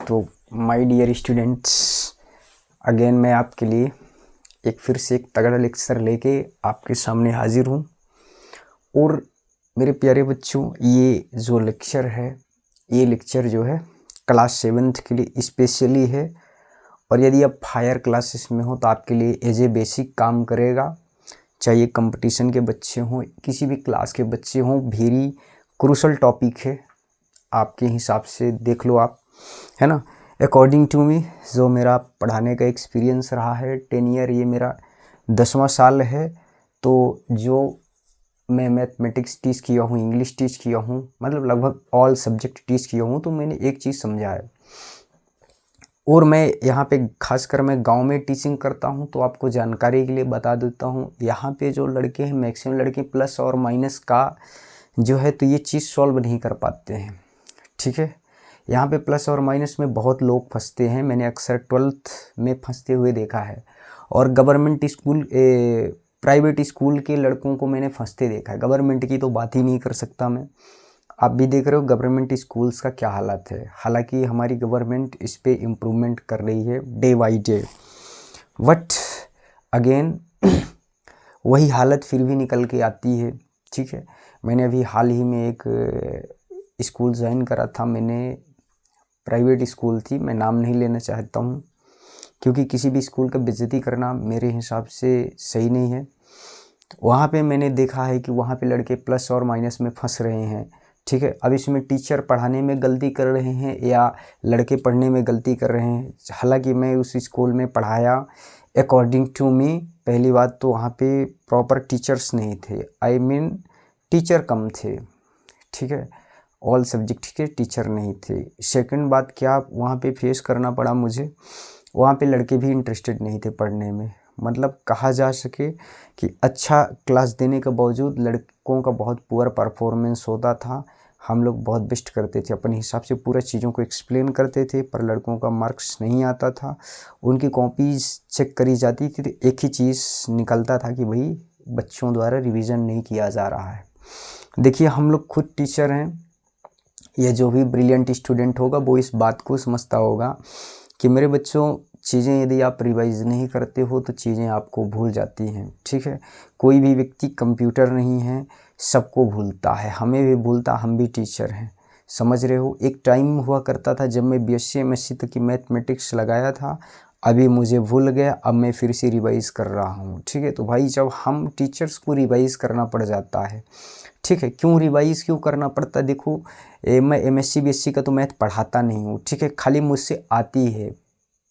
तो my dear students, again मैं आपके लिए फिर से एक तगड़ा लेक्चर लेके आपके सामने हाजिर हूँ। और मेरे प्यारे बच्चों, ये जो लेक्चर है, ये लेक्चर जो है क्लास 7th के लिए स्पेशली है। और यदि आप हायर क्लासेस में हो तो आपके लिए एज ए बेसिक काम करेगा। चाहे कंपटीशन के बच्चे हों, किसी भी क्लास के बच्चे हों, वेरी क्रूशल टॉपिक है। आपके हिसाब से देख लो आप, है ना। अकॉर्डिंग टू मी, जो मेरा पढ़ाने का एक्सपीरियंस रहा है 10 ईयर, ये मेरा 10वां साल है। तो जो मैं मैथमेटिक्स टीच किया हूँ, इंग्लिश टीच किया हूँ, मतलब लगभग ऑल सब्जेक्ट टीच किया हूँ, तो मैंने एक चीज़ समझा है। और मैं यहाँ पे खासकर मैं गांव में टीचिंग करता हूँ, तो आपको जानकारी के लिए बता देता हूँ, यहाँ पे जो लड़के हैं, मैक्सिमम लड़के प्लस और माइनस का जो है तो ये चीज़ सॉल्व नहीं कर पाते हैं। ठीक है, यहाँ पे प्लस और माइनस में बहुत लोग फंसते हैं। मैंने अक्सर 12th में फंसते हुए देखा है, और गवर्नमेंट स्कूल प्राइवेट स्कूल के लड़कों को मैंने फंसते देखा है। गवर्नमेंट की तो बात ही नहीं कर सकता मैं। आप भी देख रहे हो गवर्नमेंट स्कूल्स का क्या हालत है। हालांकि हमारी गवर्नमेंट इस पे इम्प्रूवमेंट कर रही है day by day, but again वही हालत फिर भी निकल के आती है। ठीक है, मैंने अभी हाल ही में एक स्कूल ज्वाइन करा था। मैंने प्राइवेट स्कूल थी, मैं नाम नहीं लेना चाहता हूँ, क्योंकि किसी भी स्कूल का बेइज्जती करना मेरे हिसाब से सही नहीं है। वहाँ पे मैंने देखा है कि वहाँ पे लड़के प्लस और माइनस में फंस रहे हैं। ठीक है, अब इसमें टीचर पढ़ाने में गलती कर रहे हैं या लड़के पढ़ने में गलती कर रहे हैं। हालांकि मैं उस स्कूल में पढ़ाया, अकॉर्डिंग टू मी, पहली बात तो वहाँ पे प्रॉपर टीचर्स नहीं थे, आई मीन टीचर कम थे। ठीक है, ऑल सब्जेक्ट के टीचर नहीं थे। सेकंड बात क्या वहाँ पे फेस करना पड़ा मुझे, वहाँ पे लड़के भी इंटरेस्टेड नहीं थे पढ़ने में। मतलब कहा जा सके कि अच्छा क्लास देने के बावजूद लड़कों का बहुत पुअर परफॉर्मेंस होता था। हम लोग बहुत बेस्ट करते थे, अपने हिसाब से पूरा चीज़ों को एक्सप्लेन करते थे, पर लड़कों का मार्क्स नहीं आता था। उनकी कॉपीज चेक करी जाती थी तो एक ही चीज़ निकलता था कि भाई बच्चों द्वारा रिवीजन नहीं किया जा रहा है। देखिए, हम लोग खुद टीचर हैं, ये जो भी ब्रिलियंट स्टूडेंट होगा वो इस बात को समझता होगा कि मेरे बच्चों, चीज़ें यदि आप रिवाइज नहीं करते हो तो चीज़ें आपको भूल जाती हैं। ठीक है, कोई भी व्यक्ति कंप्यूटर नहीं है, सबको भूलता है, हमें भी भूलता, हम भी टीचर हैं, समझ रहे हो। एक टाइम हुआ करता था जब मैं BSc MSc तक की मैथमेटिक्स लगाया था, अभी मुझे भूल गया, अब मैं फिर से रिवाइज़ कर रहा हूँ। ठीक है, तो भाई जब हम टीचर्स को रिवाइज़ करना पड़ जाता है, ठीक है, क्यों रिवाइज़ क्यों करना पड़ता है। देखो, मैं MSc BSc का तो मैथ पढ़ाता नहीं हूँ। ठीक है, खाली मुझसे आती है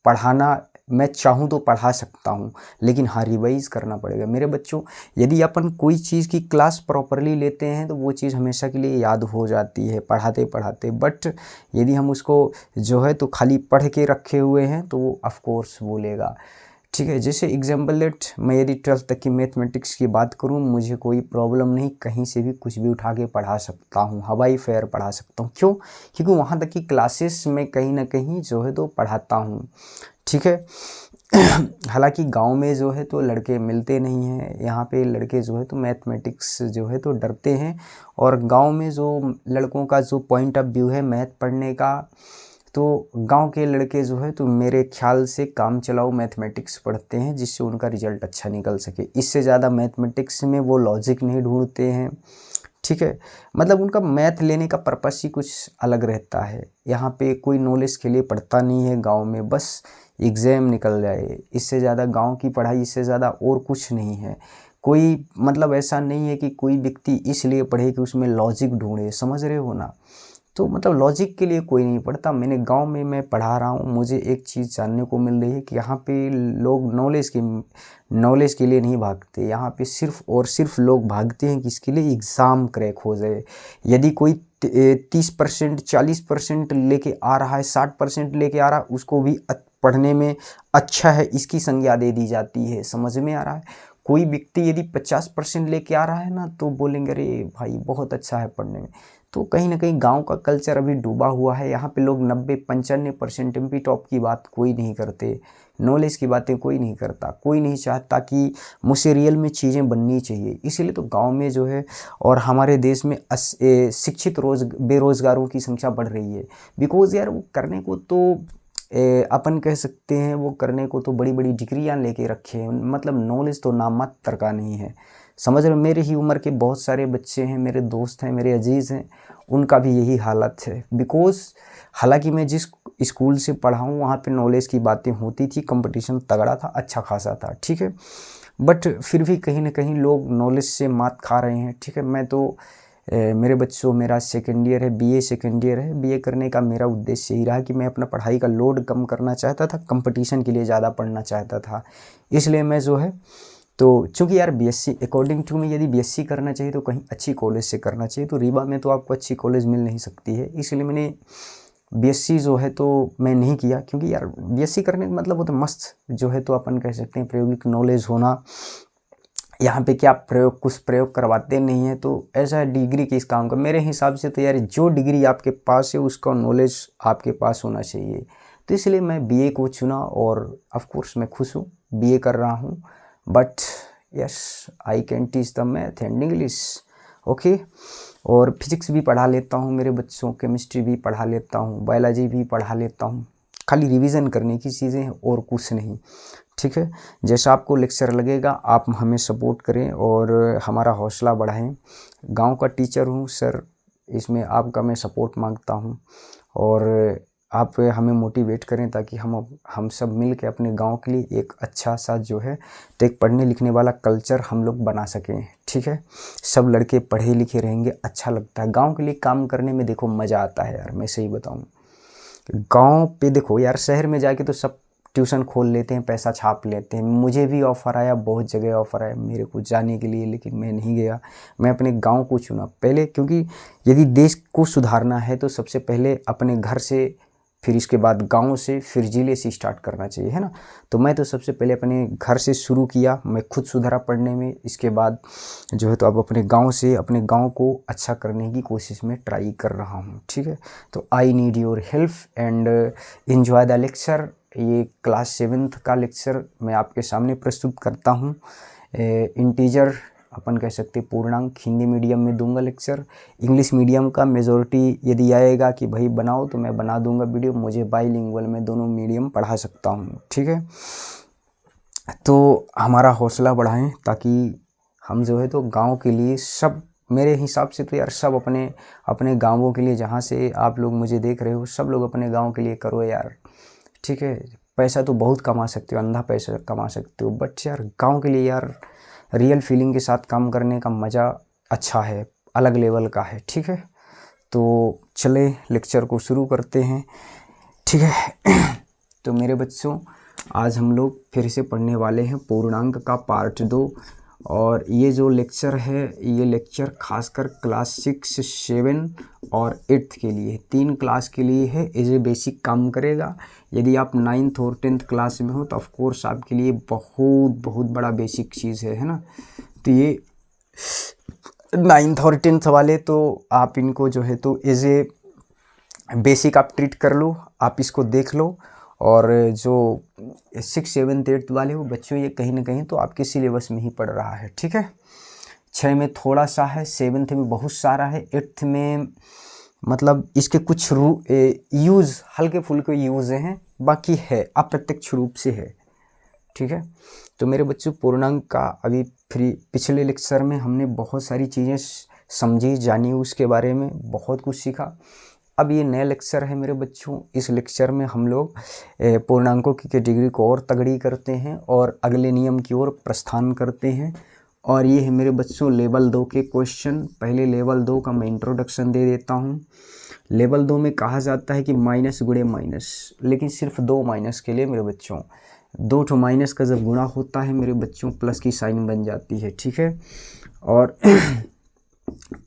पढ़ाना, मैं चाहूँ तो पढ़ा सकता हूँ, लेकिन हाँ रिवाइज़ करना पड़ेगा। मेरे बच्चों, यदि अपन कोई चीज़ की क्लास प्रॉपरली लेते हैं तो वो चीज़ हमेशा के लिए याद हो जाती है पढ़ाते पढ़ाते। बट यदि हम उसको जो है तो खाली पढ़ के रखे हुए हैं तो वो ऑफकोर्स भूलेगा। ठीक है, जैसे एग्जाम्पल लेट, मैं यदि 12th तक की मैथमेटिक्स की बात करूँ, मुझे कोई प्रॉब्लम नहीं, कहीं से भी कुछ भी उठा के पढ़ा सकता हूँ, हवाई फेयर पढ़ा सकता हूँ। क्यों? क्योंकि वहाँ तक की क्लासेस में कहीं ना कहीं जो है तो पढ़ाता हूँ। ठीक है, हालांकि गांव में जो है तो लड़के मिलते नहीं हैं, यहाँ पे लड़के जो है तो मैथमेटिक्स जो है तो डरते हैं। और गांव में जो लड़कों का जो पॉइंट ऑफ व्यू है मैथ पढ़ने का, तो गांव के लड़के जो है तो मेरे ख्याल से काम चलाओ मैथमेटिक्स पढ़ते हैं, जिससे उनका रिजल्ट अच्छा निकल सके। इससे ज़्यादा मैथमेटिक्स में वो लॉजिक नहीं ढूंढते हैं। ठीक है, मतलब उनका मैथ लेने का पर्पस ही कुछ अलग रहता है। यहाँ पे कोई नॉलेज के लिए पढ़ता नहीं है गांव में, बस एग्ज़ाम निकल जाए, इससे ज़्यादा गांव की पढ़ाई, इससे ज़्यादा और कुछ नहीं है। कोई मतलब ऐसा नहीं है कि कोई व्यक्ति इसलिए पढ़े कि उसमें लॉजिक ढूंढे, समझ रहे हो ना। तो मतलब लॉजिक के लिए कोई नहीं पढ़ता। मैंने गांव में मैं पढ़ा रहा हूँ, मुझे एक चीज़ जानने को मिल रही है कि यहाँ पे लोग नॉलेज के लिए नहीं भागते। यहाँ पे सिर्फ और सिर्फ लोग भागते हैं किसके लिए, एग्ज़ाम क्रैक हो जाए। यदि कोई 30% 40% लेके आ रहा है, 60% लेके आ रहा है, उसको भी पढ़ने में अच्छा है, इसकी संज्ञा दे दी जाती है। समझ में आ रहा है। कोई व्यक्ति यदि 50% लेके आ रहा है ना तो बोलेंगे अरे भाई बहुत अच्छा है पढ़ने में। तो कहीं ना कहीं गांव का कल्चर अभी डूबा हुआ है। यहाँ पे लोग 90-95% एमपी टॉप की बात कोई नहीं करते, नॉलेज की बातें कोई नहीं करता, कोई नहीं चाहता कि मुझसे रियल में चीज़ें बननी चाहिए। इसीलिए तो गांव में जो है और हमारे देश में शिक्षित बेरोज़गारों की संख्या बढ़ रही है। बिकॉज़ यार वो करने को तो अपन कह सकते हैं, वो करने को तो बड़ी बड़ी डिग्रियां लेके रखे हैं, मतलब नॉलेज तो नाम मात्र का नहीं है। समझ रहे हो, मेरे ही उम्र के बहुत सारे बच्चे हैं, मेरे दोस्त हैं, मेरे अजीज़ हैं, उनका भी यही हालत है। बिकॉज़ हालांकि मैं जिस स्कूल से पढ़ा हूँ वहाँ पे नॉलेज की बातें होती थी, कंपटीशन तगड़ा था, अच्छा खासा था, ठीक है। बट फिर भी कहीं ना कहीं लोग नॉलेज से मात खा रहे हैं, ठीक है। मैं तो मेरे बच्चों, मेरा सेकेंड ईयर है, बीए सेकेंड ईयर है। बीए करने का मेरा उद्देश्य यही रहा कि मैं अपना पढ़ाई का लोड कम करना चाहता था, कंपटीशन के लिए ज़्यादा पढ़ना चाहता था। इसलिए मैं जो है तो चूँकि यार बीएससी अकॉर्डिंग टू मैं यदि बीएससी करना चाहिए तो कहीं अच्छी कॉलेज से करना चाहिए, तो रीवा में तो आपको अच्छी कॉलेज मिल नहीं सकती है। इसलिए मैंने बीएससी जो है तो मैं नहीं किया, क्योंकि यार बीएससी करने का मतलब वो तो मस्त जो है तो अपन कह सकते हैं प्रायोगिक नॉलेज होना। यहाँ पे क्या कुछ प्रयोग करवाते नहीं है, तो ऐसा है डिग्री किस काम का। मेरे हिसाब से तो यार जो डिग्री आपके पास है उसका नॉलेज आपके पास होना चाहिए। तो इसलिए मैं बीए को चुना और ऑफ कोर्स मैं खुश हूँ, बीए कर रहा हूँ। But yes, I can teach the math and English, okay. और फिजिक्स भी पढ़ा लेता हूँ मेरे बच्चों, केमिस्ट्री भी पढ़ा लेता हूँ, बायोलॉजी भी पढ़ा लेता हूँ। खाली रिवीजन करने की चीज़ें हैं और कुछ नहीं, ठीक है। जैसा आपको लेक्चर लगेगा आप हमें सपोर्ट करें और हमारा हौसला बढ़ाएं। गांव का टीचर हूं सर, इसमें आपका मैं सपोर्ट मांगता हूं और आप हमें मोटिवेट करें ताकि हम सब मिल के अपने गांव के लिए एक अच्छा सा जो है तो एक पढ़ने लिखने वाला कल्चर हम लोग बना सकें, ठीक है। सब लड़के पढ़े लिखे रहेंगे, अच्छा लगता है गांव के लिए काम करने में। देखो मज़ा आता है यार, मैं सही बताऊं। गांव पे देखो यार, शहर में जाके तो सब ट्यूशन खोल लेते हैं, पैसा छाप लेते हैं। मुझे भी ऑफ़र आया, बहुत जगह ऑफ़र आया मेरे को जाने के लिए, लेकिन मैं नहीं गया। मैं अपने गांव को चुना पहले, क्योंकि यदि देश को सुधारना है तो सबसे पहले अपने घर से, फिर इसके बाद गांव से, फिर ज़िले से स्टार्ट करना चाहिए, है ना। तो मैं तो सबसे पहले अपने घर से शुरू किया, मैं खुद सुधरा पढ़ने में। इसके बाद जो है तो अब अपने गांव से, अपने गांव को अच्छा करने की कोशिश में ट्राई कर रहा हूं, ठीक है। तो I need your help and enjoy the lecture. ये क्लास 7th का लेक्चर मैं आपके सामने प्रस्तुत करता हूँ। इंटीजर अपन कह सकते पूर्णांक हिंदी मीडियम में दूंगा लेक्चर। इंग्लिश मीडियम का मेजॉरिटी यदि आएगा कि भाई बनाओ तो मैं बना दूंगा वीडियो। मुझे बाईलिंगुअल में दोनों मीडियम पढ़ा सकता हूँ, ठीक है। तो हमारा हौसला बढ़ाएं ताकि हम जो है तो गांव के लिए सब, मेरे हिसाब से तो यार सब अपने अपने गांवों के लिए, जहाँ से आप लोग मुझे देख रहे हो सब लोग अपने गांव के लिए करो यार, ठीक है। पैसा तो बहुत कमा सकते हो, अंधा पैसा कमा सकते हो, बट यार गांव के लिए यार रियल फीलिंग के साथ काम करने का मज़ा अच्छा है, अलग लेवल का है, ठीक है। तो चले लेक्चर को शुरू करते हैं, ठीक है। तो मेरे बच्चों, आज हम लोग फिर से पढ़ने वाले हैं पूर्णांक का पार्ट 2। और ये जो लेक्चर है, ये लेक्चर खासकर क्लास 6, 7 और 8 के लिए, 3 क्लास के लिए है। ये बेसिक काम करेगा। यदि आप 9th और 10th क्लास में हो तो ऑफ कोर्स आपके लिए बहुत बहुत बड़ा बेसिक चीज़ है ना। तो ये 9th और 10th वाले तो आप इनको जो है तो एज ए बेसिक आप ट्रीट कर लो, आप इसको देख लो। और जो 6, 7, 8 वाले हो बच्चों, ये कहीं ना कहीं तो आपके सिलेबस में ही पढ़ रहा है, ठीक है। 6 में थोड़ा सा है, 7th में बहुत सारा है, 8th में मतलब इसके कुछ यूज़ हल्के फुल्के यूज़ हैं, बाकी है अप्रत्यक्ष रूप से है, ठीक है। तो मेरे बच्चों, पूर्णांक का अभी पिछले लेक्चर में हमने बहुत सारी चीज़ें समझी, जानी, उसके बारे में बहुत कुछ सीखा। अब ये नया लेक्चर है मेरे बच्चों। इस लेक्चर में हम लोग पूर्णांकों की कैटेगरी को और तगड़ी करते हैं और अगले नियम की ओर प्रस्थान करते हैं। और ये है मेरे बच्चों लेवल 2 के क्वेश्चन। पहले लेवल 2 का मैं इंट्रोडक्शन दे देता हूँ। लेवल 2 में कहा जाता है कि माइनस गुणे माइनस, लेकिन सिर्फ 2 माइनस के लिए मेरे बच्चों। 2 ठो माइनस का जब गुणा होता है मेरे बच्चों, प्लस की साइन बन जाती है, ठीक है। और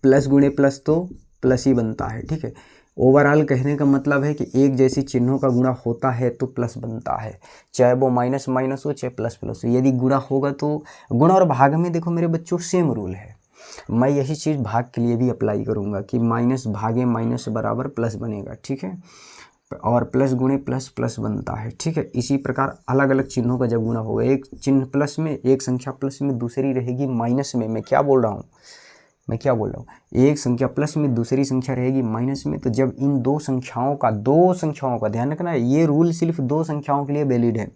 प्लस गुणे प्लस तो प्लस ही बनता है, ठीक है। ओवरऑल कहने का मतलब है कि एक जैसी चिन्हों का गुणा होता है तो प्लस बनता है, चाहे वो माइनस माइनस हो चाहे प्लस प्लस हो। यदि गुणा होगा तो गुणा और भाग में देखो मेरे बच्चों सेम रूल है। मैं यही चीज़ भाग के लिए भी अप्लाई करूँगा कि माइनस भागे माइनस बराबर प्लस बनेगा, ठीक है, और प्लस गुणे प्लस प्लस बनता है, ठीक है। इसी प्रकार अलग अलग चिन्हों का जब गुणा होगा, एक चिन्ह प्लस में, एक संख्या प्लस में, दूसरी रहेगी माइनस में। मैं क्या बोल रहा हूँ, एक संख्या प्लस में दूसरी संख्या रहेगी माइनस में, तो जब इन दो संख्याओं का ध्यान रखना है, ये रूल सिर्फ दो संख्याओं के लिए वैलिड है।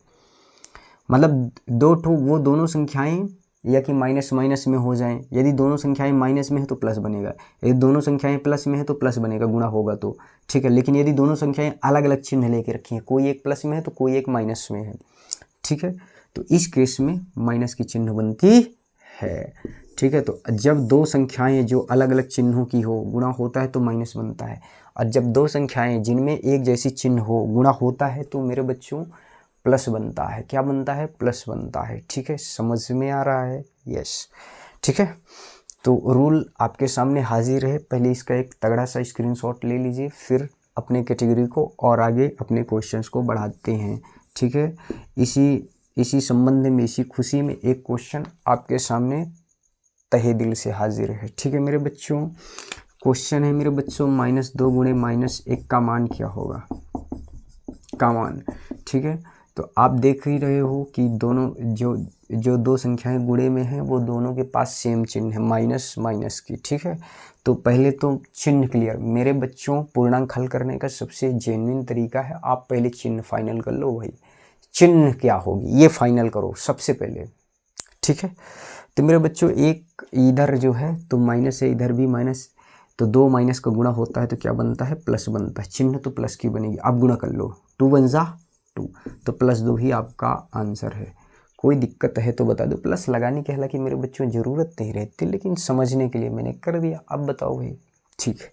मतलब दो ठो वो दोनों संख्याएं या कि माइनस माइनस में हो जाएं, यदि दोनों संख्याएं माइनस में है तो प्लस बनेगा, यदि दोनों संख्याएं प्लस में है तो प्लस बनेगा, गुणा होगा तो, ठीक है। लेकिन यदि दोनों संख्याएं अलग अलग चिन्ह लेके रखी हैं, कोई एक प्लस में है तो कोई एक माइनस में है, ठीक है, तो इस केस में माइनस की चिन्ह बनती है, ठीक है। तो जब दो संख्याएं जो अलग अलग चिन्हों की हो गुणा होता है तो माइनस बनता है, और जब दो संख्याएं जिनमें एक जैसी चिन्ह हो गुणा होता है तो मेरे बच्चों प्लस बनता है। क्या बनता है, प्लस बनता है, ठीक है। समझ में आ रहा है, यस, ठीक है। तो रूल आपके सामने हाजिर है, पहले इसका एक तगड़ा सा स्क्रीनशॉट ले लीजिए, फिर अपने कैटेगरी को और आगे अपने क्वेश्चंस को बढ़ाते हैं, ठीक है। इसी संबंध में, इसी खुशी में एक क्वेश्चन आपके सामने तहे दिल से हाजिर है, ठीक है मेरे बच्चों। क्वेश्चन है मेरे बच्चों, -2 गुणे -1 का मान क्या होगा, का मान, ठीक है। तो आप देख ही रहे हो कि दोनों जो दो संख्याएं गुणे में हैं वो दोनों के पास सेम चिन्ह है, माइनस माइनस की, ठीक है। तो पहले तो चिन्ह क्लियर मेरे बच्चों, पूर्णांक हल करने का सबसे जेन्युइन तरीका है, आप पहले चिन्ह फाइनल कर लो भाई, चिन्ह क्या होगी ये फाइनल करो सबसे पहले, ठीक है। तो मेरे बच्चों एक इधर जो है तो माइनस है, इधर भी माइनस, तो दो माइनस का गुणा होता है तो क्या बनता है, प्लस बनता है, चिन्ह तो प्लस की बनेगी। आप गुणा कर लो, 2 × 1 = 2, तो +2 ही आपका आंसर है। कोई दिक्कत है तो बता दो, प्लस लगाने की हालांकि मेरे बच्चों ज़रूरत नहीं रहती, लेकिन समझने के लिए मैंने कर दिया। अब बताओ भाई, ठीक है,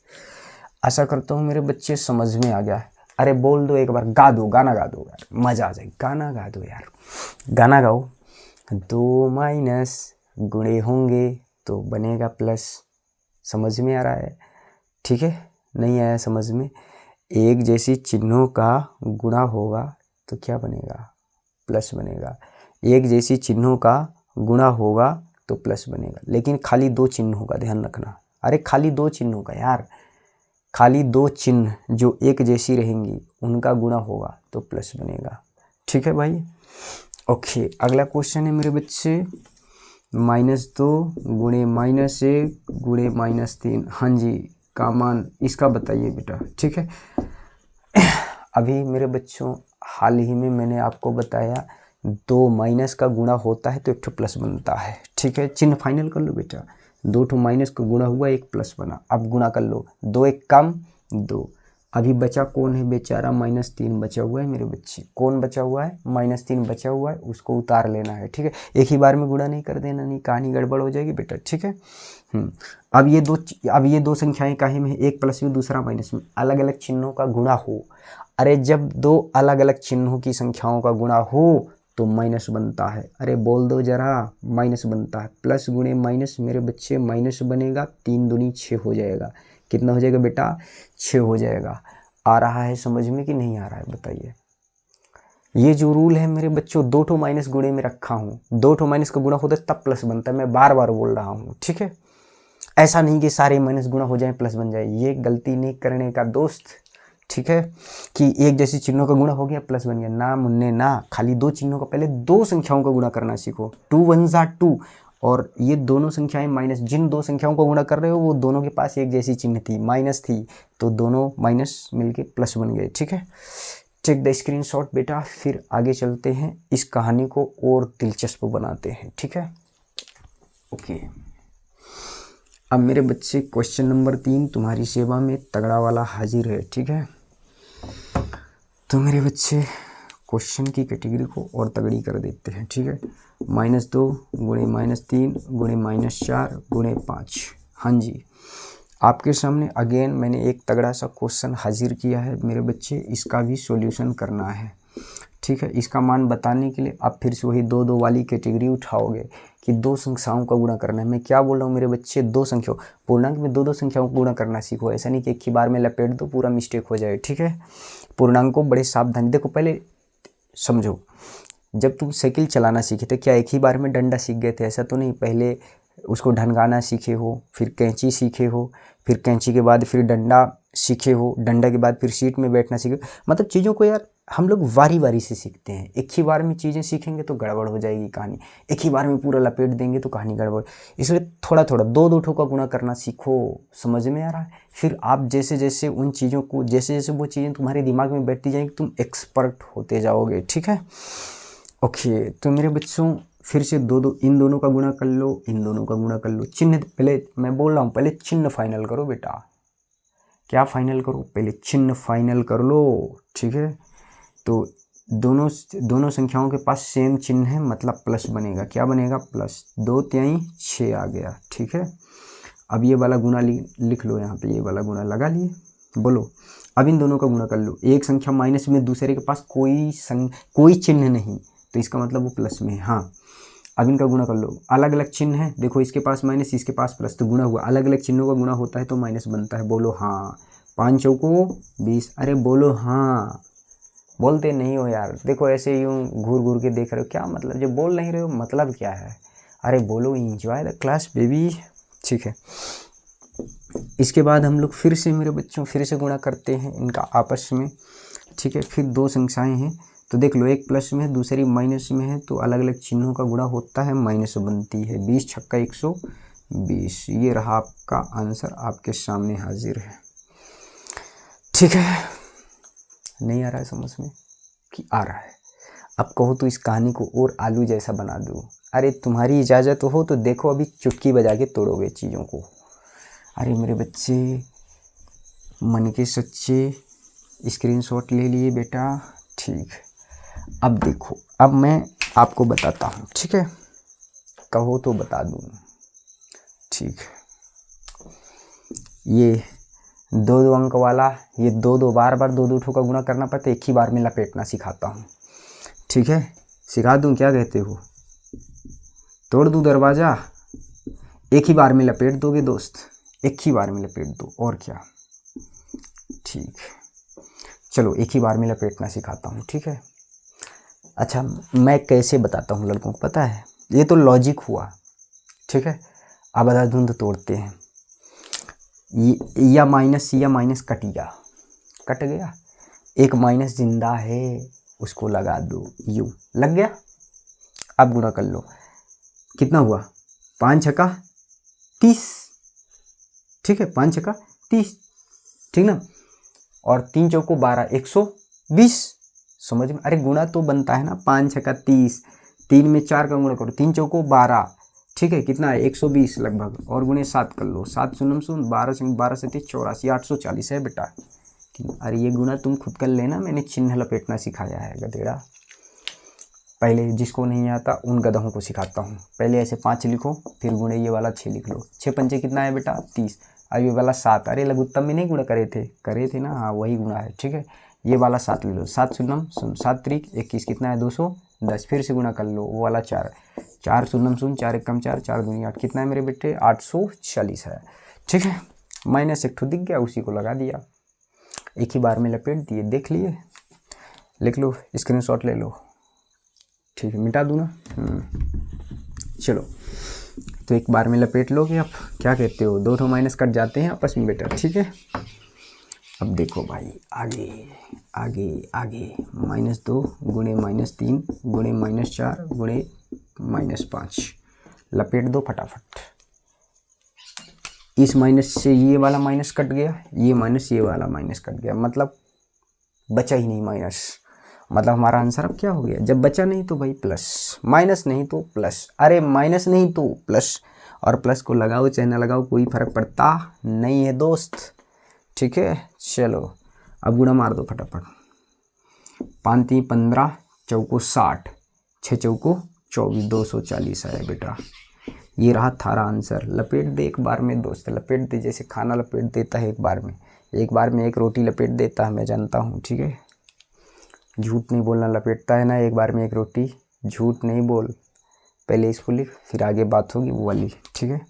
आशा करता हूँ मेरे बच्चे समझ में आ गया है। अरे बोल दो एक बार, गा दो, गाना गा दो यार, मज़ा आ जाए, गाना गा दो यार, गाना गाओ। 2 माइनस गुणे होंगे तो बनेगा प्लस, समझ में आ रहा है, ठीक है। नहीं आया समझ में, एक जैसी चिन्हों का गुणा होगा तो क्या बनेगा, प्लस बनेगा, एक जैसी चिन्हों का गुणा होगा तो प्लस बनेगा, लेकिन खाली दो चिन्हों का ध्यान रखना। अरे खाली दो चिन्हों का यार, खाली दो चिन्ह जो एक जैसी रहेंगी उनका गुणा होगा तो प्लस बनेगा, ठीक है भाई। ओके, अगला क्वेश्चन है मेरे बच्चे, -2 गुणे -1 गुणे -3, हाँ जी, का मान इसका बताइए बेटा, ठीक है। अभी मेरे बच्चों हाल ही में मैंने आपको बताया 2 माइनस का गुणा होता है तो 1 प्लस बनता है, ठीक है। चिन्ह फाइनल कर लो बेटा, 2 माइनस का गुणा हुआ 1 प्लस बना, अब गुणा कर लो, 2 1 कम 2, अभी बचा कौन है बेचारा, -3 बचा हुआ है मेरे बच्चे, कौन बचा हुआ है, -3 बचा हुआ है, उसको उतार लेना है, ठीक है। एक ही बार में गुणा नहीं कर देना, नहीं कहानी गड़बड़ हो जाएगी बेटा, ठीक है। अब ये दो संख्याएं काहे में, एक प्लस में दूसरा माइनस में, अलग अलग चिन्हों का गुणा हो। अरे जब दो अलग अलग चिन्हों की संख्याओं का गुणा हो तो माइनस बनता है, अरे बोल दो जरा, माइनस बनता है। प्लस गुणे माइनस मेरे बच्चे माइनस बनेगा, 3 दूनी 6 हो जाएगा, कितना हो जाएगा बेटा, 6 हो जाएगा। आ रहा है समझ में कि नहीं आ रहा है बताइए। ये जो रूल है मेरे बच्चों, 2 माइनस गुणे में रखा हूँ, 2 माइनस का गुणा होता है तब प्लस बनता है, मैं बार बार बोल रहा हूँ, ठीक है। ऐसा नहीं कि सारे माइनस गुणा हो जाए प्लस बन जाए, ये गलती नहीं करने का दोस्त, ठीक है, कि एक जैसी चिन्हों का गुणा हो गया प्लस बन गया, ना मुन्ने ना, खाली दो चिन्हों का, पहले दो संख्याओं का गुणा करना सीखो, 2 × 1 = 2, और ये दोनों संख्याएं माइनस, जिन दो संख्याओं को गुणा कर रहे हो वो दोनों के पास एक जैसी चिन्ह थी, माइनस थी, तो दोनों माइनस मिलके प्लस बन गए, ठीक है। टेक द स्क्रीनशॉट बेटा, फिर आगे चलते हैं, इस कहानी को और दिलचस्प बनाते हैं, ठीक है। ओके, अब मेरे बच्चे क्वेश्चन नंबर 3 तुम्हारी सेवा में तगड़ा वाला हाजिर है, ठीक है। तो मेरे बच्चे क्वेश्चन की कैटेगरी को और तगड़ी कर देते हैं, ठीक है। -2 गुणे -3 गुणे -4 गुणे 5, हाँ जी, आपके सामने अगेन मैंने एक तगड़ा सा क्वेश्चन हाजिर किया है मेरे बच्चे, इसका भी सॉल्यूशन करना है, ठीक है। इसका मान बताने के लिए आप फिर से वही 2 2 वाली कैटेगरी उठाओगे कि 2 संख्याओं का गुणा करना है। मैं क्या बोल रहा हूँ मेरे बच्चे, 2 संख्याओं, पूर्णांक में 2 2 संख्याओं को गुणा करना सीखो। ऐसा नहीं कि एक ही बार में लपेट दो, पूरा मिस्टेक हो जाए, ठीक है। पूर्णांक को बड़े सावधानी, देखो पहले समझो, जब तुम साइकिल चलाना सीखे थे क्या एक ही बार में डंडा सीख गए थे? ऐसा तो नहीं, पहले उसको ढंगाना सीखे हो, फिर कैंची सीखे हो, फिर कैंची के बाद फिर डंडा सीखे हो, डंडा के बाद फिर सीट में बैठना सीखे। मतलब चीज़ों को यार हम लोग वारी वारी से सीखते हैं। एक ही बार में चीज़ें सीखेंगे तो गड़बड़ हो जाएगी कहानी, एक ही बार में पूरा लपेट देंगे तो कहानी गड़बड़। इसलिए थोड़ा थोड़ा 2 2 ठो का गुणा करना सीखो, समझ में आ रहा है? फिर आप जैसे जैसे उन चीज़ों को, जैसे जैसे वो चीज़ें तुम्हारे दिमाग में बैठती जाएंगी, तुम एक्सपर्ट होते जाओगे, ठीक है। ओके, तो मेरे बच्चों फिर से 2 2, इन दोनों का गुणा कर लो, इन दोनों का गुणा कर लो। चिन्ह पहले मैं बोल रहा हूँ, पहले चिन्ह फाइनल करो बेटा। क्या फाइनल करो? पहले चिन्ह फाइनल कर लो, ठीक है। तो दोनों संख्याओं के पास सेम चिन्ह है, मतलब प्लस बनेगा। क्या बनेगा? प्लस। 2 तिहाई 6 आ गया, ठीक है। अब ये वाला गुणा लिख लो यहाँ पे, ये वाला गुणा लगा लिए। बोलो अब इन दोनों का गुणा कर लो। एक संख्या माइनस में, दूसरे के पास कोई चिन्ह नहीं, तो इसका मतलब वो प्लस में है। हाँ, अब इनका गुणा कर लो। अलग अलग चिन्ह है, देखो इसके पास माइनस, इसके पास प्लस, तो गुणा हुआ। अलग अलग चिन्हों का गुणा होता है तो माइनस बनता है। बोलो हाँ। 5 चौको 20। अरे बोलो हाँ। बोलते नहीं हो यार, देखो ऐसे यूँ घूर घूर के देख रहे हो, क्या मतलब? जब बोल नहीं रहे हो मतलब क्या है? अरे बोलो, इंजॉय द क्लास बेबी, ठीक है। इसके बाद हम लोग फिर से मेरे बच्चों फिर से गुणा करते हैं इनका आपस में, ठीक है। फिर 2 संख्याएं हैं, तो देख लो, एक प्लस में है, दूसरी माइनस में है, तो अलग अलग चिन्हों का गुणा होता है, माइनस बनती है। 20 छक्का 120। ये रहा आपका आंसर, आपके सामने हाजिर है, ठीक है। नहीं आ रहा है समझ में कि आ रहा है? अब कहो तो इस कहानी को और आलू जैसा बना दूँ। अरे तुम्हारी इजाज़त हो तो देखो, अभी चुटकी बजा के तोड़ोगे चीज़ों को। अरे मेरे बच्चे मन के सच्चे, स्क्रीनशॉट ले लिए बेटा, ठीक। अब देखो, अब मैं आपको बताता हूँ, ठीक है। कहो तो बता दूँ, ठीक। ये 2 2 अंक वाला, ये 2 2 बार 2 2 ठो का गुणा करना पड़ता है, एक ही बार में लपेटना सिखाता हूँ, ठीक है। सिखा दूँ, क्या कहते हो? तोड़ दूँ दरवाज़ा? एक ही बार में लपेट दोगे दोस्त, एक ही बार में लपेट दो, और क्या, ठीक। चलो एक ही बार में लपेटना सिखाता हूँ, ठीक है। अच्छा, मैं कैसे बताता हूँ लड़कों को पता है? ये तो लॉजिक हुआ, ठीक है। अब धुंध तोड़ते हैं। या माइनस कट गया, एक माइनस जिंदा है, उसको लगा दो, यू लग गया। अब गुणा कर लो, कितना हुआ? 5 छक्का 30, ठीक है। 5 छक्का 30, ठीक ना। और 3 चौको 12, 120, समझ में? अरे गुणा तो बनता है ना, 5 छक्का 30, 3 में 4 का गुणा करो, 3 चौको 12, ठीक है। कितना है? 120 लगभग, और गुणे 7 कर लो, 7 शून्य शून्य, 12 से 84, 840 है बेटा। अरे ये गुणा तुम खुद कर लेना, मैंने चिन्ह लपेटना सिखाया है गधेड़ा। पहले जिसको नहीं आता उन गधों को सिखाता हूँ। पहले ऐसे 5 लिखो, फिर गुणे ये वाला 6 लिख लो। 6 पंचे कितना है बेटा? 30। अब ये वाला 7, अरे लघुत्तम में नहीं गुणा करे थे ना, हाँ वही गुणा है, ठीक है। ये वाला 7 ले लो, 7 शून्यम शून्य, 7 त्रिक 21, कितना है? 210। फिर से गुणा कर लो, वो वाला 4, 4 शून्यम शून्य, 4 एकम 4, 4 दूनी 8, कितना है मेरे बेटे? 840 है, ठीक है। माइनस एक ठो दिख गया, उसी को लगा दिया, एक ही बार में लपेट दिए, देख लिए। लिख लो, स्क्रीनशॉट ले लो, ठीक है। मिटा दूँ ना? चलो, तो एक बार में लपेट लोगे। आप क्या कहते हो? 2 ठो माइनस कट जाते हैं आपस में बेटा, ठीक है। अब देखो भाई, आगे आगे आगे, -2 गुणे -3 गुणे -4 गुणे -5, लपेट दो फटाफट। इस माइनस से ये वाला माइनस कट गया, ये माइनस ये वाला माइनस कट गया, मतलब बचा ही नहीं माइनस। मतलब हमारा आंसर अब क्या हो गया? जब बचा नहीं तो भाई प्लस, माइनस नहीं तो प्लस, अरे माइनस नहीं तो प्लस, और प्लस को लगाओ चाहे ना लगाओ कोई फर्क पड़ता नहीं है दोस्त, ठीक है। चलो अब गुणा मार दो फटाफट। 5 3 15, चौको 60, 6 चौको 24, 240 है बेटा। ये रहा थारा आंसर। लपेट दे एक बार में दोस्त, लपेट दे, जैसे खाना लपेट देता है एक बार में एक रोटी लपेट देता है, मैं जानता हूँ, ठीक है। झूठ नहीं बोलना, लपेटता है ना एक बार में एक रोटी, झूठ नहीं बोल। पहले इसको लिख, फिर आगे बात होगी वो वाली, ठीक है।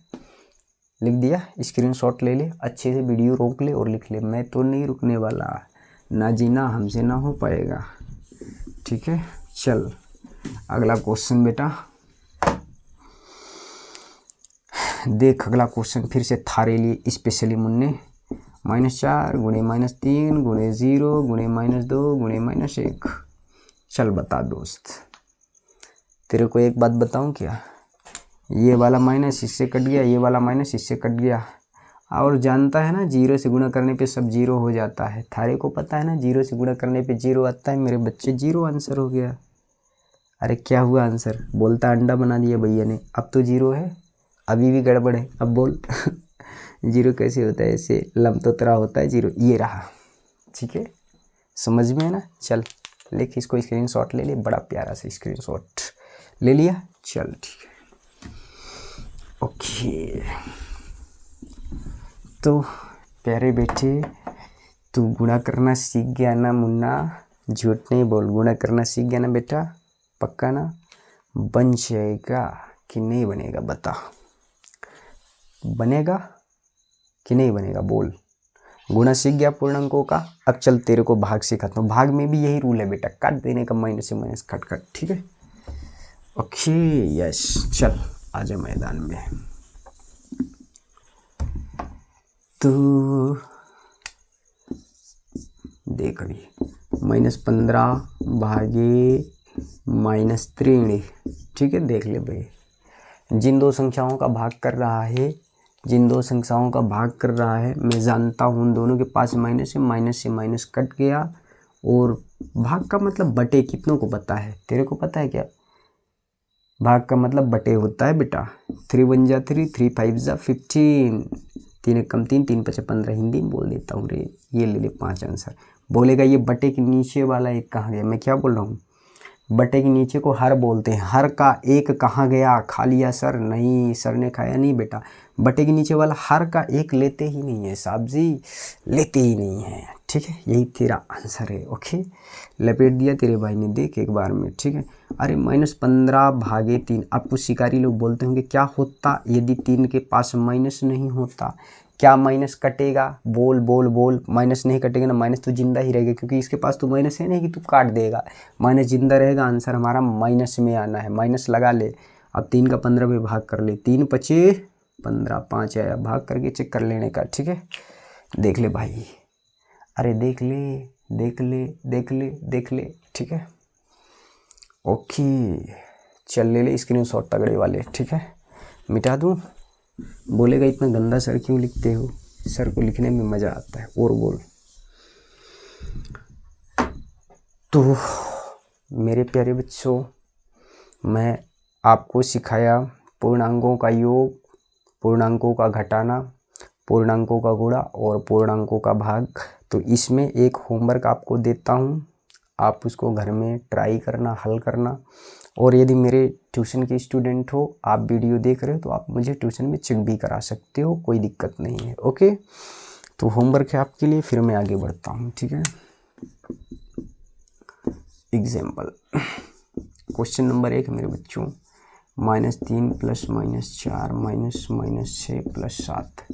लिख दिया, स्क्रीनशॉट ले ले, अच्छे से वीडियो रोक ले और लिख ले। मैं तो नहीं रुकने वाला, ना जीना हमसे ना हो पाएगा, ठीक है। चल अगला क्वेश्चन बेटा देख, अगला क्वेश्चन फिर से थारे लिए स्पेशली मुन्ने। -4 गुणे -3 गुणे 0 गुणे -2 गुणे -1। चल बता दोस्त, तेरे को एक बात बताऊं क्या, ये वाला माइनस इससे कट गया, ये वाला माइनस इससे कट गया, और जानता है ना 0 से गुणा करने पे सब 0 हो जाता है। थारे को पता है ना 0 से गुणा करने पे 0 आता है। मेरे बच्चे 0 आंसर हो गया। अरे क्या हुआ आंसर, बोलता अंडा बना दिया भैया ने, अब तो 0 है, अभी भी गड़बड़ है, अब बोल 0 कैसे होता है, ऐसे लमतोतरा होता है 0, ये रहा, ठीक है, समझ में है ना। चल लिख, इसको स्क्रीनशॉट ले ले, बड़ा प्यारा सा स्क्रीनशॉट ले लिया। चल ठीक है, ओके। तो प्यारे बेटे, तू गुणा करना सीख गया ना मुन्ना, झूठ नहीं बोल, गुणा करना सीख गया ना बेटा, पक्का ना। बन जाएगा कि नहीं बनेगा बता, बनेगा कि नहीं बनेगा बोल। गुणा सीख गया पूर्णांकों का, अब चल तेरे को भाग सिखाता हूँ। भाग में भी यही रूल है बेटा, काट देने का, माइनस से माइनस कट कट, ठीक है, ओके यस। चल आजा मैदान में। तो देख अभी -15 भागे -3, ठीक है, देख ले भाई, जिन दो संख्याओं का भाग कर रहा है, जिन दो संख्याओं का भाग कर रहा है, मैं जानता हूँ उन दोनों के पास माइनस है, माइनस से माइनस कट गया। और भाग का मतलब बटे, कितनों को पता है, तेरे को पता है क्या भाग का मतलब बटे होता है बेटा। 3 1 जा 3, 3 5 जा 15, 3 1 कम 3, 3 5 15, हिंदी में बोल देता हूँ रे। ये ले ले 5 आंसर। बोलेगा ये बटे के नीचे वाला एक कहाँ गया, मैं क्या बोल रहा हूँ, बटे के नीचे को हर बोलते हैं, हर का एक कहाँ गया, खा लिया सर, नहीं सर ने खाया नहीं बेटा, बटे के नीचे वाला हर का एक लेते ही नहीं है साहब जी, लेते ही नहीं है, ठीक है, यही तेरा आंसर है, ओके। लपेट दिया तेरे भाई ने, देख एक बार में, ठीक है। अरे -15 भागे 3, अब कुछ शिकारी लोग बोलते होंगे क्या होता यदि 3 के पास माइनस नहीं होता, क्या माइनस कटेगा, बोल बोल बोल, माइनस नहीं कटेगा ना, माइनस तो जिंदा ही रहेगा, क्योंकि इसके पास तो माइनस है नहीं कि तू काट देगा, माइनस जिंदा रहेगा, आंसर हमारा माइनस में आना है, माइनस लगा ले। अब 3 का 15 पे भाग कर ले, 3 पचे 15, 5 आया, भाग करके चेक कर लेने का, ठीक है। देख ले भाई, अरे देख ले देख ले देख ले देख ले, ठीक है, ओके। चल ले ले स्क्रीनशॉट तगड़े वाले, ठीक है, मिटा दूँ, बोलेगा इतना गंदा सर क्यों लिखते हो, सर को लिखने में मज़ा आता है, और बोल। तो मेरे प्यारे बच्चों, मैं आपको सिखाया पूर्णांकों का योग, पूर्णांकों का घटाना, पूर्णांकों का गुणा और पूर्णांकों का भाग। तो इसमें एक होमवर्क आपको देता हूँ, आप उसको घर में ट्राई करना, हल करना। और यदि मेरे ट्यूशन के स्टूडेंट हो, आप वीडियो देख रहे हो, तो आप मुझे ट्यूशन में चेक भी करा सकते हो, कोई दिक्कत नहीं है, ओके। तो होमवर्क है आपके लिए, फिर मैं आगे बढ़ता हूँ, ठीक है। एग्जाम्पल क्वेश्चन नंबर 1 मेरे बच्चों, -3 + -4 -6 + 7।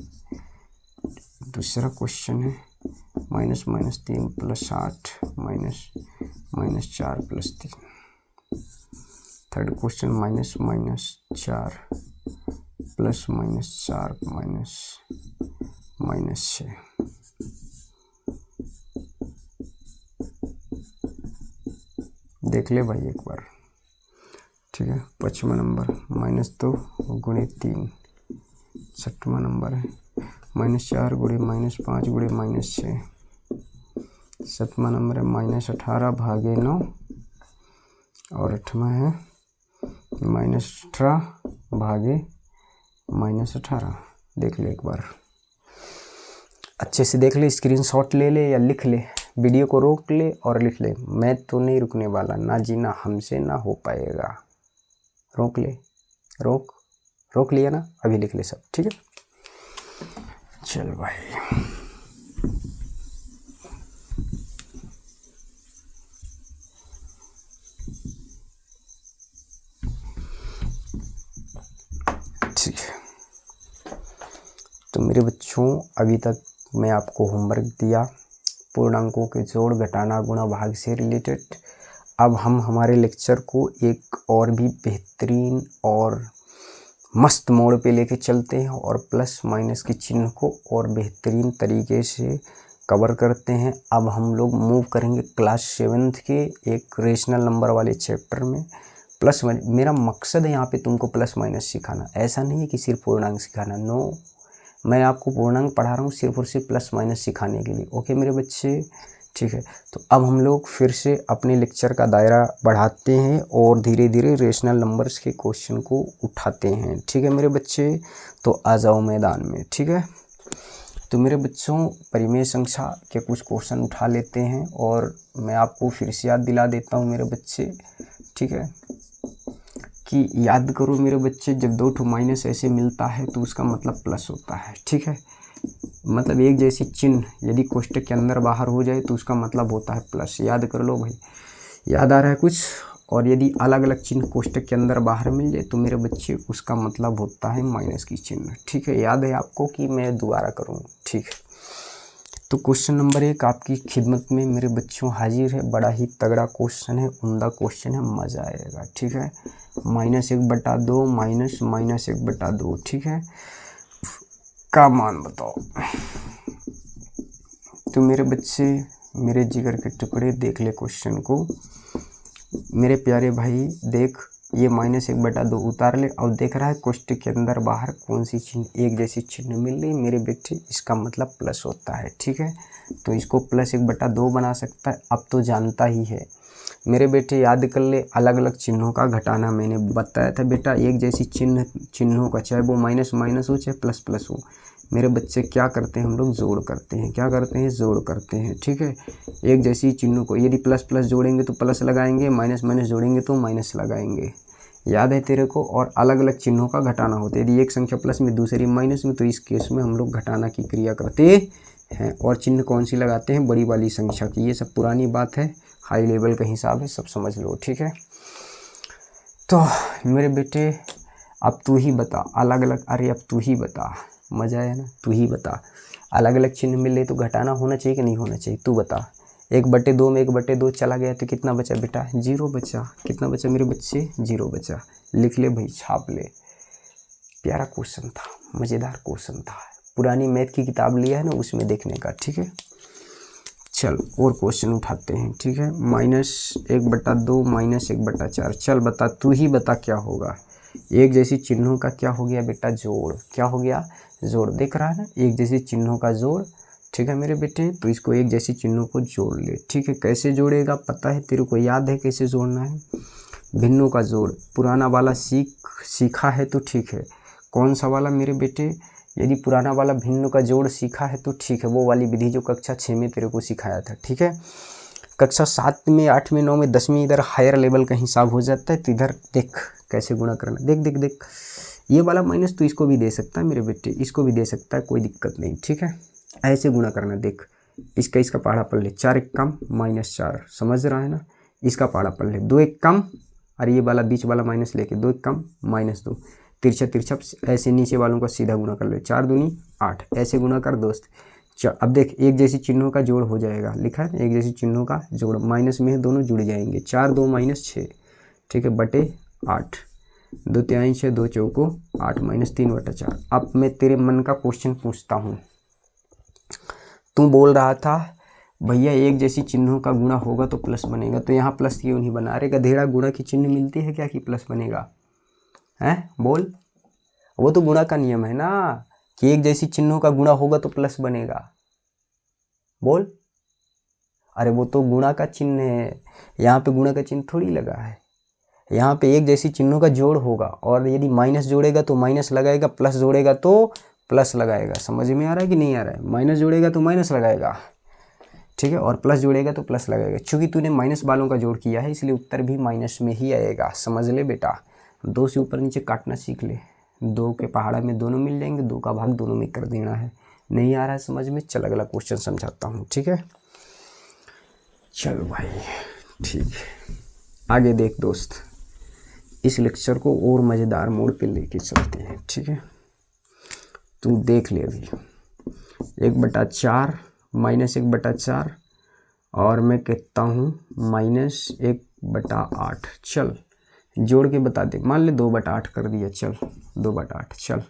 दूसरा क्वेश्चन है -3 + 8 -4 + 3। Third question -4 + -4 -6। देख ले भाई एक बार, ठीक है। 5वां नंबर -2 × 3। 6वां नंबर है -4 × -5 × -6। 7वां नंबर है -18 भागे 9। और 8वां है -18 भागे -18। देख ले एक बार, अच्छे से देख ले, स्क्रीनशॉट ले ले या लिख ले, वीडियो को रोक ले और लिख ले। मैं तो नहीं रुकने वाला, ना जीना हमसे ना हो पाएगा। रोक ले, रोक लिया ना, अभी लिख ले सब, ठीक है। चल भाई, मेरे बच्चों अभी तक मैं आपको होमवर्क दिया पूर्णांकों के जोड़, घटाना, गुणा, भाग से रिलेटेड। अब हम हमारे लेक्चर को एक और भी बेहतरीन और मस्त मोड़ पे लेके चलते हैं और प्लस माइनस के चिन्ह को और बेहतरीन तरीके से कवर करते हैं। अब हम लोग मूव करेंगे क्लास 7th के एक रेशनल नंबर वाले चैप्टर में। प्लस मेरा मकसद है यहाँ पे तुमको प्लस माइनस सिखाना, ऐसा नहीं है कि सिर्फ पूर्णांक सिखाना। नो, मैं आपको पूर्णांक पढ़ा रहा हूँ सिर्फ और सिर्फ प्लस माइनस सिखाने के लिए। ओके मेरे बच्चे, ठीक है। तो अब हम लोग फिर से अपने लेक्चर का दायरा बढ़ाते हैं और धीरे धीरे रेशनल नंबर्स के क्वेश्चन को उठाते हैं। ठीक है मेरे बच्चे, तो आ जाओ मैदान में। ठीक है, तो मेरे बच्चों परिमेय संख्या के कुछ क्वेश्चन उठा लेते हैं और मैं आपको फिर से याद दिला देता हूँ मेरे बच्चे, ठीक है, कि याद करो मेरे बच्चे, जब दो ठो माइनस ऐसे मिलता है तो उसका मतलब प्लस होता है। ठीक है, मतलब एक जैसी चिन्ह यदि कोष्टक के अंदर बाहर हो जाए तो उसका मतलब होता है प्लस। याद कर लो भाई, याद आ रहा है कुछ? और यदि अलग अलग चिन्ह कोष्टक के अंदर बाहर मिल जाए तो मेरे बच्चे उसका मतलब होता है माइनस की चिन्ह। ठीक है, याद है आपको कि मैं दोबारा करूँ? ठीक है, तो क्वेश्चन नंबर 1 आपकी खिदमत में मेरे बच्चों हाजिर है। बड़ा ही तगड़ा क्वेश्चन है, उम्दा क्वेश्चन है, मज़ा आएगा। ठीक है, -1/2 -1/2। ठीक है, का मान बताओ। तो मेरे बच्चे, मेरे जिगर के टुकड़े, देख ले क्वेश्चन को मेरे प्यारे भाई। देख, ये -1/2 उतार ले। अब देख रहा है कोष्टक के अंदर बाहर कौन सी चिन्ह, एक जैसी चिन्ह मिल रही मेरे बेटे, इसका मतलब प्लस होता है। ठीक है, तो इसको +1/2 बना सकता है। अब तो जानता ही है मेरे बेटे, याद कर ले। अलग अलग चिन्हों का घटाना मैंने बताया था बेटा। एक जैसी चिन्हों का, चाहे वो माइनस माइनस हो चाहे प्लस प्लस हो, मेरे बच्चे क्या करते हैं, हम लोग जोड़ करते हैं। क्या करते हैं? जोड़ करते हैं। ठीक है, एक जैसी चिन्हों को यदि प्लस प्लस जोड़ेंगे तो प्लस लगाएंगे, माइनस माइनस जोड़ेंगे तो माइनस लगाएंगे। याद है तेरे को? और अलग अलग चिन्हों का घटाना होता है। यदि एक संख्या प्लस में दूसरी माइनस में, तो इस केस में हम लोग घटाना की क्रिया करते हैं। और चिन्ह कौन सी लगाते हैं? बड़ी वाली संख्या की। ये सब पुरानी बात है, हाई लेवल का हिसाब है, सब समझ लो। ठीक है, तो मेरे बेटे अब तू ही बता, अलग अलग, अरे अब तू ही बता, मज़ा आया ना? तू ही बता, अलग अलग चिन्ह मिल रहे तो घटाना होना चाहिए कि नहीं होना चाहिए? तू बता। 1/2 में 1/2 चला गया तो कितना बचा बेटा? 0 बचा। कितना बचा मेरे बच्चे? 0 बचा। लिख ले भाई, छाप ले। प्यारा क्वेश्चन था, मज़ेदार क्वेश्चन था। पुरानी मैथ की किताब लिया है ना, उसमें देखने का। ठीक है, चल और क्वेश्चन उठाते हैं। ठीक है, -1/2 -1/4। चल बता, तू ही बता क्या होगा। एक जैसी चिन्हों का क्या हो गया बेटा? जोड़। क्या हो गया? जोड़। देख रहा है ना, एक जैसी चिन्हों का जोड़। ठीक है मेरे बेटे, तो इसको एक जैसी चिन्हों को जोड़ ले। ठीक है, कैसे जोड़ेगा पता है तेरे को? याद है कैसे जोड़ना है? भिन्नों का जोड़। पुराना वाला सीखा है तो ठीक है। कौन सा वाला मेरे बेटे? यदि पुराना वाला भिन्नों का जोड़ सीखा है तो ठीक है, वो वाली विधि जो कक्षा 6 में तेरे को सिखाया था। ठीक है, कक्षा 7 में, 8 में, 9 में, 10 में इधर हायर लेवल का हिसाब हो जाता है। तो इधर देख कैसे गुणा करना। देख देख देख, ये वाला माइनस तो इसको भी दे सकता है मेरे बेटे, इसको भी दे सकता है, कोई दिक्कत नहीं। ठीक है, ऐसे गुणा करना। देख, इसका पहाड़ा पढ़ ले। 4 1 कम -4, समझ रहा है ना? इसका पहाड़ा पढ़ ले। 2 1 कम, और ये वाला बीच वाला माइनस लेके 2 1 कम -2। तिरछा तिरछा ऐसे नीचे वालों का सीधा गुणा कर ले। 4 दूनी 8, ऐसे गुणा कर दोस्त। अब देख, एक जैसी चिन्हों का जोड़ हो जाएगा। लिखा है एक जैसी चिन्हों का जोड़, माइनस में दोनों जुड़ जाएंगे। 4 2 -6। ठीक है, बटे 8, 2 3 6, 2 चौको 8, -3/4। अब मैं तेरे मन का क्वेश्चन पूछता हूँ। तू बोल रहा था भैया एक जैसी चिन्हों का गुणा होगा तो प्लस बनेगा, तो यहाँ प्लस क्यों नहीं बना? अरे गधेड़ा, गुणा की चिन्ह मिलती है क्या कि प्लस बनेगा? हैं बोल, वो तो गुणा का नियम है ना, कि एक जैसी चिन्हों का गुणा होगा तो प्लस बनेगा। बोल, अरे वो तो गुणा का चिन्ह है, यहाँ पे गुणा का चिन्ह थोड़ी लगा है। यहाँ पे एक जैसी चिन्हों का जोड़ होगा, और यदि माइनस जोड़ेगा तो माइनस लगाएगा, प्लस जोड़ेगा तो प्लस लगाएगा। समझ में आ रहा है कि नहीं आ रहा है? माइनस जोड़ेगा तो माइनस लगाएगा, ठीक है, और प्लस जोड़ेगा तो प्लस लगाएगा। चूंकि तूने माइनस वालों का जोड़ किया है इसलिए उत्तर भी माइनस में ही आएगा। समझ ले बेटा, 2 से ऊपर नीचे काटना सीख ले। 2 के पहाड़ा में दोनों मिल जाएंगे, 2 का भाग दोनों में कर देना है। नहीं आ रहा है समझ में? चल अगला क्वेश्चन समझाता हूँ। ठीक है, चल भाई, ठीक है, आगे देख दोस्त, इस लेक्चर को और मज़ेदार मोड पे लेके चलते हैं। ठीक है, तू देख ले अभी, 1/4 -1/4 और मैं कहता हूँ -1/8। चल जोड़ के बता दे, मान ले 2/8 कर दिया, चल 2/8। चल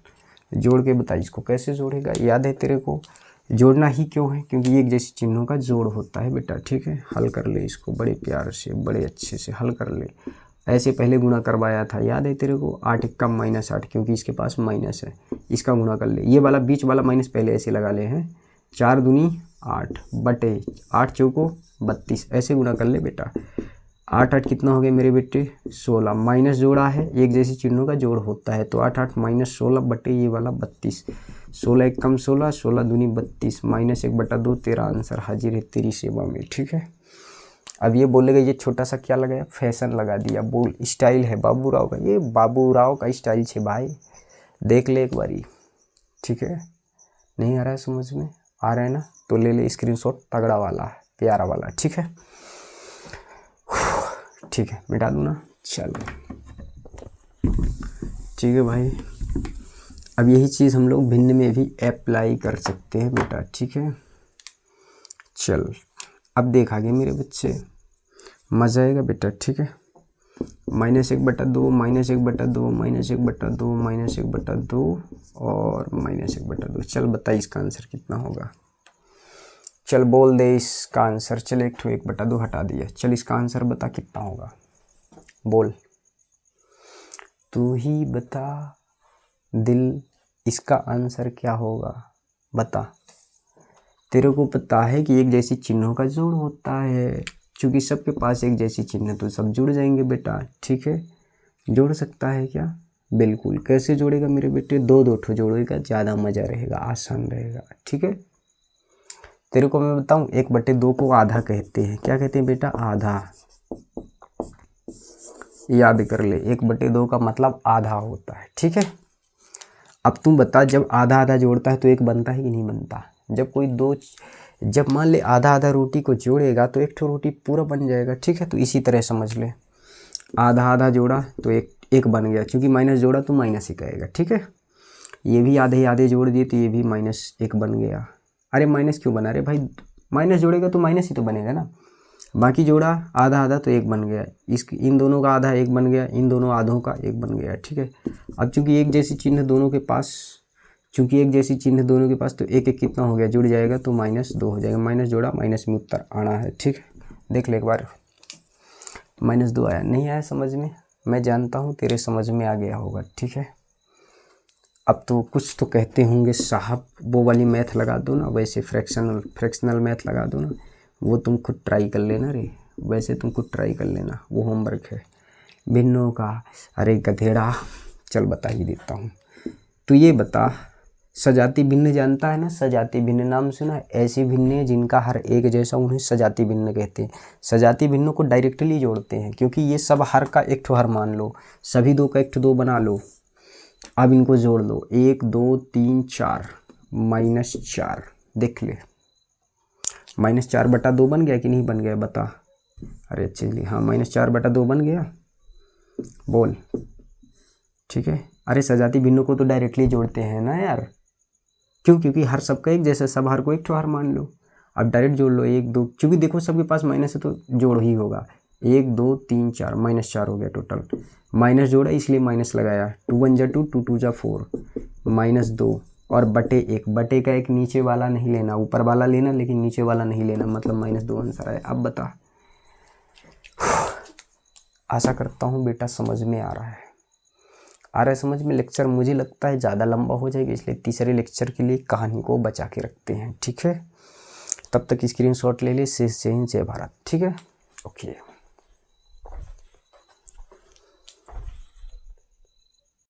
जोड़ के बता, इसको कैसे जोड़ेगा, याद है तेरे को? जोड़ना ही क्यों है? क्योंकि एक जैसे चिन्हों का जोड़ होता है बेटा, ठीक है। हल कर ले इसको बड़े प्यार से, बड़े अच्छे से हल कर ले। ऐसे पहले गुणा करवाया था, याद है तेरे को? 8 × -8, क्योंकि इसके पास माइनस है, इसका गुणा कर ले। ये वाला बीच वाला माइनस पहले ऐसे लगा ले हैं, 4 दूनी 8 बटे 8 चौको 32, ऐसे गुणा कर ले बेटा। 8 8 कितना हो गया मेरे बेटे? 16। माइनस जोड़ा है, एक जैसी चिन्हों का जोड़ होता है, तो 8 8 -16 बटे ये वाला 32। 16 1 कम 16, 16 दूनी 32, -1/2। तेरा आंसर हाजिर है तेरी सेवा में, ठीक है। अब ये बोलेगा ये छोटा सा क्या लगाया? फैशन लगा दिया। बोल, स्टाइल है बाबू राव का, ये बाबू राव का स्टाइल छे भाई, देख ले एक बारी, ठीक है। नहीं आ रहा है समझ में? आ रहा है ना? तो ले ले स्क्रीनशॉट, तगड़ा वाला प्यारा वाला, ठीक है। ठीक है, मिटा दूँ ना? चलो ठीक है भाई। अब यही चीज़ हम लोग भिन्न में भी अप्लाई कर सकते हैं बेटा, ठीक है। चल अब देख आगे मेरे बच्चे, मज़ा आएगा बेटा, ठीक है। -1/2 -1/2 -1/2 -1/2 और -1/2। चल बता इसका आंसर कितना होगा? चल बोल दे इसका आंसर। चल 1/2 हटा दिया, चल इसका आंसर बता कितना होगा, बोल तू ही बता दिल, इसका आंसर क्या होगा बता। तेरे को पता है कि एक जैसी चिन्हों का जोड़ होता है, क्योंकि सबके पास एक जैसी चिन्ह तो सब जुड़ जाएंगे बेटा, ठीक है। जोड़ सकता है क्या? बिल्कुल। कैसे जोड़ेगा मेरे बेटे? 2 ठो जोड़ेगा, ज़्यादा मज़ा रहेगा, आसान रहेगा, ठीक है। तेरे को मैं बताऊं, 1/2 को आधा कहते हैं। क्या कहते हैं बेटा? आधा। याद कर ले, 1/2 का मतलब आधा होता है, ठीक है। अब तुम बता, जब आधा आधा जोड़ता है तो एक बनता है कि नहीं बनता? जब मान ले आधा आधा रोटी को जोड़ेगा तो एक ठो रोटी पूरा बन जाएगा, ठीक है। तो इसी तरह समझ ले, आधा आधा जोड़ा तो एक बन गया, क्योंकि माइनस जोड़ा तो माइनस ही कहेगा, ठीक है। ये भी आधे आधे जोड़ दिए तो ये भी -1 बन गया। अरे माइनस क्यों बना? अरे भाई माइनस जोड़ेगा तो माइनस ही तो बनेगा ना। बाकी जोड़ा आधा आधा तो 1 बन गया, इन दोनों का आधा 1 बन गया, इन दोनों आधों का 1 बन गया, ठीक है। अब चूंकि एक जैसी चिन्ह दोनों के पास, तो 1 1 कितना हो गया? जुड़ जाएगा तो -2 हो जाएगा। माइनस जोड़ा माइनस में उत्तर आना है, ठीक है। देख ले एक बार, -2 आया। नहीं आया समझ में? मैं जानता हूँ तेरे समझ में आ गया होगा, ठीक है। अब तो कुछ तो कहते होंगे साहब वो वाली मैथ लगा दो ना, वैसे फ्रैक्शनल मैथ लगा दो ना, वो तुम खुद ट्राई कर लेना रे, वैसे तुम खुद ट्राई कर लेना, वो होमवर्क है भिन्नों का। अरे गधेड़ा, चल बता ही देता हूँ। तो ये बता, सजाती भिन्न जानता है ना? सजाती भिन्न नाम सुना? ऐसे भिन्न जिनका हर एक जैसा, उन्हें सजाती भिन्न कहते हैं। सजाती भिन्नों को डायरेक्टली जोड़ते हैं, क्योंकि ये सब हर का एक ठो हर मान लो, सभी 2 का 1 ठो 2 बना लो। अब इनको जोड़ लो, 1 2 3 4 -4। देख ले, -4/2 बन गया कि नहीं बन गया बता। अरे चलिए, हाँ -4/2 बन गया, बोल, ठीक है। अरे सजाती भिन्नों को तो डायरेक्टली जोड़ते हैं ना यार, क्यों? क्योंकि हर सबका एक जैसा, सब हर को 1 ठो हर मान लो। अब डायरेक्ट जोड़ लो, 1 2, क्योंकि देखो सबके पास माइनस है तो जोड़ ही होगा। 1 2 3 4 -4 हो गया टोटल। माइनस जोड़ा इसलिए माइनस लगाया, 2 1 जा 2, 2 2 जा 4, -2 और बटे 1। बटे का 1 नीचे वाला नहीं लेना, ऊपर वाला लेना, लेकिन नीचे वाला नहीं लेना, मतलब -2 आंसर आया। अब बता, आशा करता हूँ बेटा समझ में आ रहा है। समझ में? लेक्चर मुझे लगता है ज़्यादा लंबा हो जाएगा, इसलिए तीसरे लेक्चर के लिए कहानी को बचा के रखते हैं, ठीक है। तब तक स्क्रीनशॉट ले ले। जय हिंद, जय भारत, ठीक है। ओके।